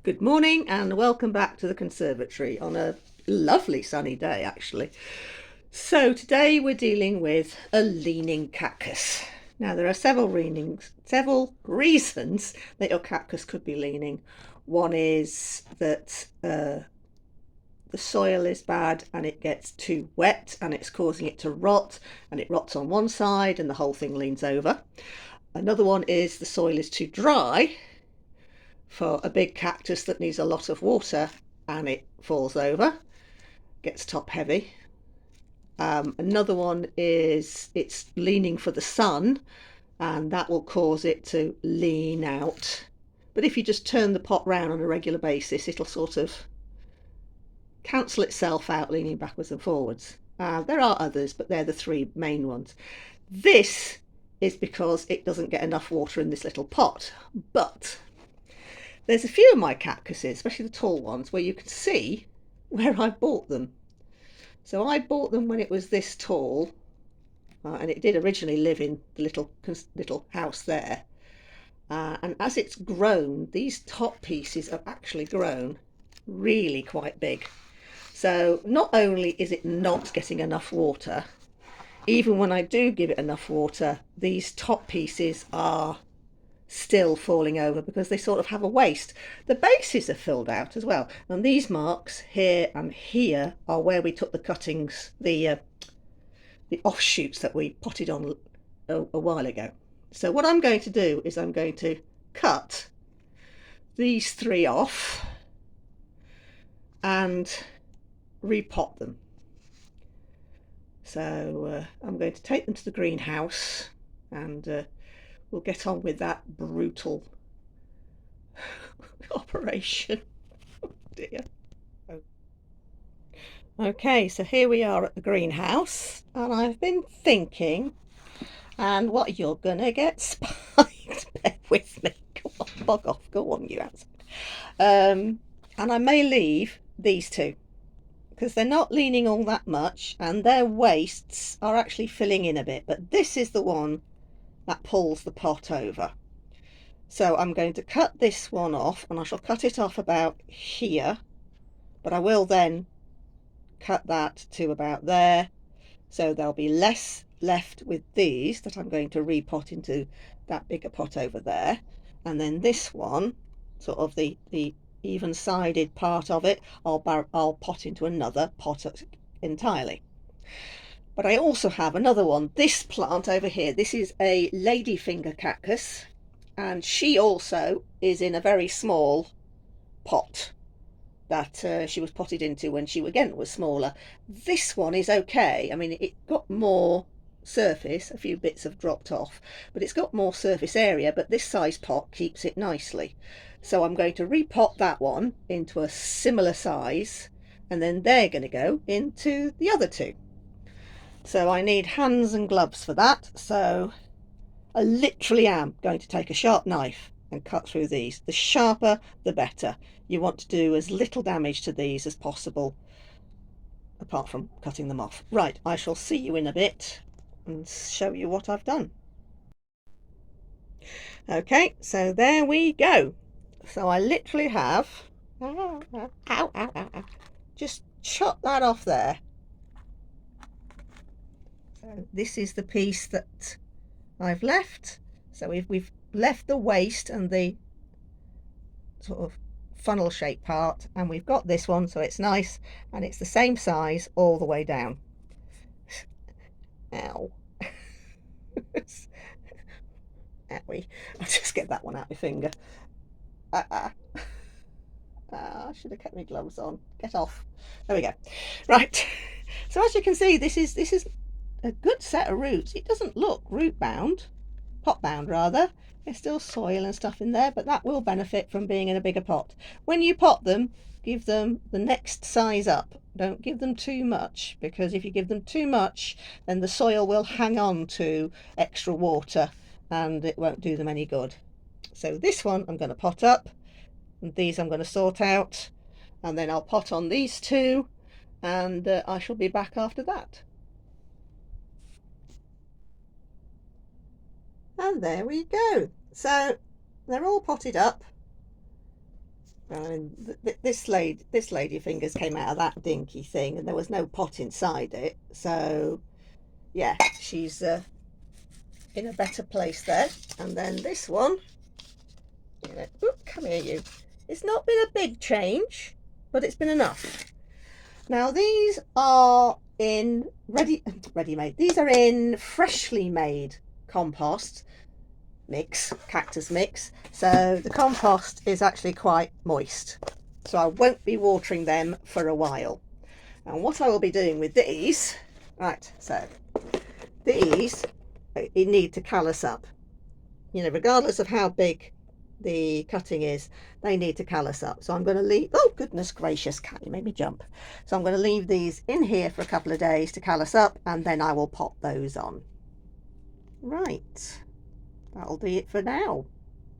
Good morning and welcome back to the conservatory on a lovely sunny day actually. So today we're dealing with a leaning cactus. Now there are several reasons that your cactus could be leaning. One is that the soil is bad and it gets too wet and it's causing it to rot, and it rots on one side and the whole thing leans over. Another one is the soil is too dry for a big cactus that needs a lot of water and it falls over, gets top heavy. Another one is it's leaning for the sun and that will cause it to lean out. But if you just turn the pot round on a regular basis, it'll sort of cancel itself out, leaning backwards and forwards. There are others, but they're the three main ones. This is because it doesn't get enough water in this little pot. But there's a few of my cactuses, especially the tall ones, where you can see where I bought them. So I bought them when it was this tall, and it did originally live in the little house there. And as it's grown, these top pieces have actually grown really quite big. So not only is it not getting enough water, even when I do give it enough water, these top pieces are still falling over because they sort of have a waste. The bases are filled out as well, and these marks here and here are where we took the cuttings, the offshoots that we potted on a while ago. So what I'm going to do is I'm going to cut these three off and repot them. So I'm going to take them to the greenhouse and we'll get on with that brutal operation. Oh dear. Okay, so here we are at the greenhouse, and I've been thinking, and what, you're gonna get spiked? Bear with me. Come on, bug off. Go on, you outside. And I may leave these two because they're not leaning all that much, and their waists are actually filling in a bit. But this is the one that pulls the pot over. So I'm going to cut this one off, and I shall cut it off about here, but I will then cut that to about there, so there'll be less left with these that I'm going to repot into that bigger pot over there. And then this one, sort of the even-sided part of it, I'll pot into another pot entirely. But I also have another one, this plant over here. This is a ladyfinger cactus, and she also is in a very small pot that she was potted into when she again was smaller. This one is okay. I mean, it got more surface, a few bits have dropped off, but it's got more surface area, but this size pot keeps it nicely. So I'm going to repot that one into a similar size, and then they're going to go into the other two. So I need hands and gloves for that. So I literally am going to take a sharp knife and cut through these. The sharper, the better. You want to do as little damage to these as possible, apart from cutting them off. Right, I shall see you in a bit and show you what I've done. Okay, so there we go. So I literally have just chop that off there. So this is the piece that I've left. So we've left the waste and the sort of funnel shaped part, and we've got this one, so it's nice and it's the same size all the way down. Ow. Owie. I'll just get that one out of my finger. I should have kept my gloves on. Get off. There we go. Right. So as you can see, this is a good set of roots. It doesn't look root bound, pot bound rather. There's still soil and stuff in there, but that will benefit from being in a bigger pot. When you pot them, give them the next size up. Don't give them too much, because if you give them too much, then the soil will hang on to extra water and it won't do them any good. So this one I'm going to pot up, and these I'm going to sort out, and then I'll pot on these two, and I shall be back after that. And there we go. So they're all potted up. And this lady fingers came out of that dinky thing, and there was no pot inside it. So yeah, she's in a better place there. And then this one, you know, oop, come here, you. It's not been a big change, but it's been enough. Now these are in ready-made. These are in freshly made compost mix, cactus mix. So the compost is actually quite moist. So I won't be watering them for a while. And what I will be doing with these, right, so these need to callus up. You know, regardless of how big the cutting is, they need to callus up. So I'm going to leave, oh goodness gracious, cat, you made me jump. So I'm going to leave these in here for a couple of days to callus up, and then I will pop those on. Right, that'll be it for now.